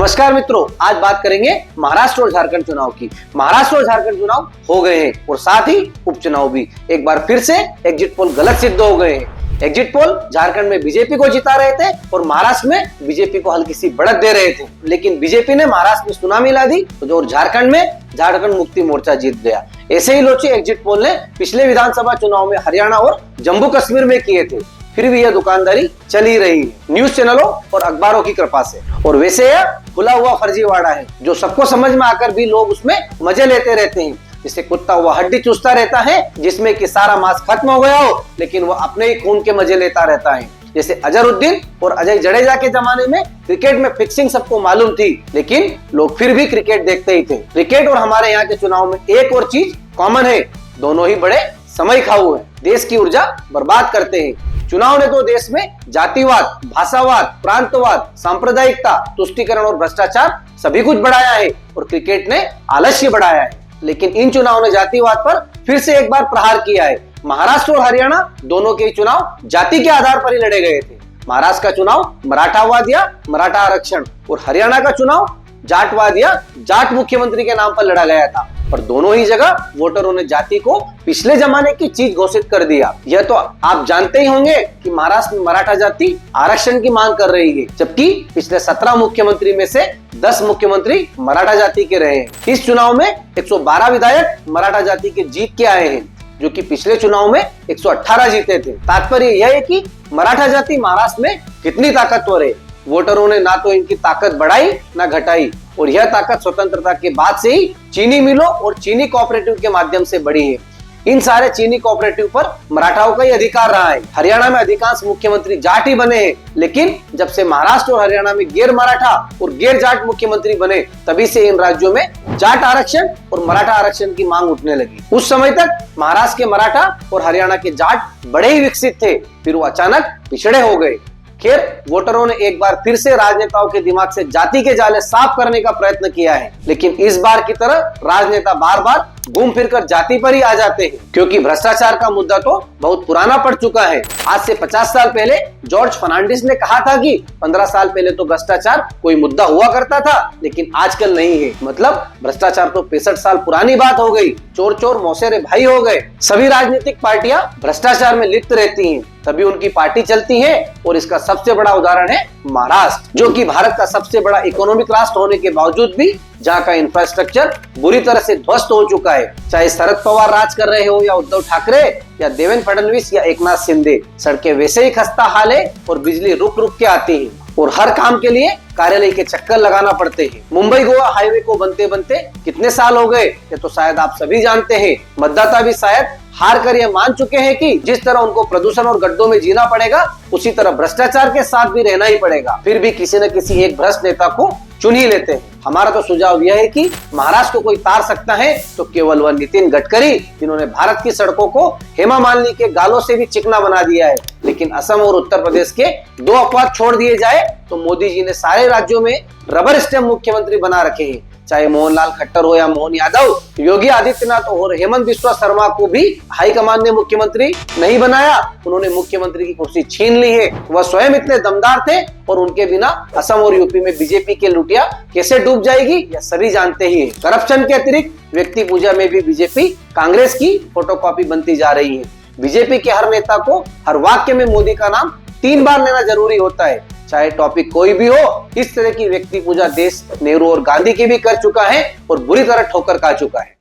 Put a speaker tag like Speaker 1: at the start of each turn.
Speaker 1: नमस्कार मित्रों, आज बात करेंगे महाराष्ट्र और झारखंड चुनाव की। महाराष्ट्र और झारखंड चुनाव हो गए हैं और साथ ही उपचुनाव भी। एक बार फिर से एग्जिट पोल गलत सिद्ध हो गए हैं। एग्जिट पोल झारखंड में बीजेपी को जिता रहे थे और महाराष्ट्र में बीजेपी को हल्की सी बढ़त दे रहे थे, लेकिन बीजेपी ने महाराष्ट्र में सुनामी ला दी और झारखंड में झारखंड मुक्ति मोर्चा जीत गया। ऐसे ही लोची एग्जिट पोल ने पिछले विधानसभा चुनाव में हरियाणा और जम्मू कश्मीर में किए थे, फिर भी यह दुकानदारी चली रही है न्यूज चैनलों और अखबारों की कृपा से। और वैसे यह खुला हुआ फर्जीवाड़ा है जो सबको समझ में आकर भी लोग उसमें मजे लेते रहते हैं। जिसे कुत्ता हुआ हड्डी चूसता रहता है, जिसमें कि सारा मांस खत्म हो गया हो लेकिन वो अपने ही खून के मजे लेता रहता है। जैसे अजहरुद्दीन और अजय जडेजा के जमाने में क्रिकेट में फिक्सिंग सबको मालूम थी, लेकिन लोग फिर भी क्रिकेट देखते ही थे। क्रिकेट और हमारे यहाँ के चुनाव में एक और चीज कॉमन है, दोनों ही बड़े समय खाऊ हैं, देश की ऊर्जा बर्बाद करते हैं। चुनाव ने तो देश में जातिवाद, भाषावाद, प्रांतवाद, सांप्रदायिकता, तुष्टीकरण और भ्रष्टाचार सभी कुछ बढ़ाया है और क्रिकेट ने आलस्य बढ़ाया है। लेकिन इन चुनाव ने जातिवाद पर फिर से एक बार प्रहार किया है। महाराष्ट्र और हरियाणा दोनों के चुनाव जाति के आधार पर ही लड़े गए थे। महाराष्ट्र का चुनाव मराठावाद या मराठा आरक्षण और हरियाणा का चुनाव जाटवाद या जाट मुख्यमंत्री के नाम पर लड़ा गया था। पर दोनों ही जगह वोटरों ने जाति को पिछले जमाने की चीज घोषित कर दिया। यह तो आप जानते ही होंगे कि महाराष्ट्र में मराठा जाति आरक्षण की मांग कर रही है, जबकि पिछले 17 मुख्यमंत्री में से 10 मुख्यमंत्री मराठा जाति के रहे हैं। इस चुनाव में 112 विधायक मराठा जाति के जीत के आए हैं, जो कि पिछले चुनाव में 118 जीते थे। तात्पर्य यह है कि मराठा जाति महाराष्ट्र में कितनी ताकतवर है। वोटरों ने ना तो इनकी ताकत बढ़ाई ना घटाई, और यह ताकत स्वतंत्रता के बाद से ही चीनी मिलों और चीनी कोऑपरेटिव के माध्यम से बढ़ी है। इन सारे चीनी कोऑपरेटिव पर मराठाओं का ही अधिकार रहा है। हरियाणा में अधिकांश मुख्यमंत्री जाट ही बने हैं, लेकिन जब से महाराष्ट्र और हरियाणा में गैर मराठा और गैर जाट मुख्यमंत्री बने, तभी से इन राज्यों में जाट आरक्षण और मराठा आरक्षण की मांग उठने लगी। उस समय तक महाराष्ट्र के मराठा और हरियाणा के जाट बड़े ही विकसित थे, फिर वो अचानक पिछड़े हो गए। खैर, वोटरों ने एक बार फिर से राजनेताओं के दिमाग से जाति के जाले साफ करने का प्रयत्न किया है, लेकिन इस बार की तरह राजनेता बार बार घूम फिरकर जाति पर ही आ जाते हैं, क्योंकि भ्रष्टाचार का मुद्दा तो बहुत पुराना पड़ चुका है। आज से 50 साल पहले जॉर्ज फर्नांडिस ने कहा था कि 15 साल पहले तो भ्रष्टाचार कोई मुद्दा हुआ करता था, लेकिन आजकल नहीं है। मतलब भ्रष्टाचार तो 65 साल पुरानी बात हो गई। चोर चोर मौसेरे भाई हो गए। सभी राजनीतिक पार्टियां भ्रष्टाचार में लिप्त रहती हैं, तभी उनकी पार्टी चलती है। और इसका सबसे बड़ा उदाहरण है महाराष्ट्र, जो कि भारत का सबसे बड़ा इकोनॉमिक राष्ट्र होने के बावजूद भी जहाँ का इंफ्रास्ट्रक्चर बुरी तरह से ध्वस्त हो चुका है। चाहे शरद पवार राज कर रहे हो या उद्धव ठाकरे या देवेंद्र फडणवीस या एकनाथ शिंदे, सड़कें वैसे ही खस्ता हाल है और बिजली रुक रुक के आती है और हर काम के लिए कार्यालय के चक्कर लगाना पड़ते हैं। मुंबई गोवा हाईवे को बनते बनते कितने साल हो गए, ये तो शायद आप सभी जानते हैं। मतदाता भी शायद हार कर यह मान चुके हैं कि जिस तरह उनको प्रदूषण और गड्ढों में जीना पड़ेगा, उसी तरह भ्रष्टाचार के साथ भी रहना ही पड़ेगा। फिर भी किसी न किसी एक भ्रष्ट नेता को चुन ही लेते हैं। हमारा तो सुझाव यह है कि महाराष्ट्र को कोई तार सकता है तो केवल वह नितिन गडकरी, जिन्होंने भारत की सड़कों को हेमा मालिनी के गालों से भी चिकना बना दिया है। लेकिन असम और उत्तर प्रदेश के 2 अपवाद छोड़ दिए जाए तो मोदी जी ने सारे राज्यों में रबर स्टैम्प मुख्यमंत्री बना रखे हैं। चाहे मोहनलाल खट्टर हो या मोहन यादव, योगी आदित्यनाथ और हेमंत बिस्वा शर्मा को भी हाईकमान ने मुख्यमंत्री नहीं बनाया, उन्होंने मुख्यमंत्री की कुर्सी छीन ली है। वह स्वयं इतने दमदार थे और उनके बिना असम और यूपी में बीजेपी के लुटिया कैसे डूब जाएगी, यह सभी जानते ही हैं। करप्शन के अतिरिक्त व्यक्ति पूजा में भी बीजेपी कांग्रेस की फोटोकॉपी बनती जा रही है। बीजेपी के हर नेता को हर वाक्य में मोदी का नाम 3 बार लेना जरूरी होता है, चाहे टॉपिक कोई भी हो। इस तरह की व्यक्ति पूजा देश नेहरू और गांधी की भी कर चुका है और बुरी तरह ठोकर खा चुका है।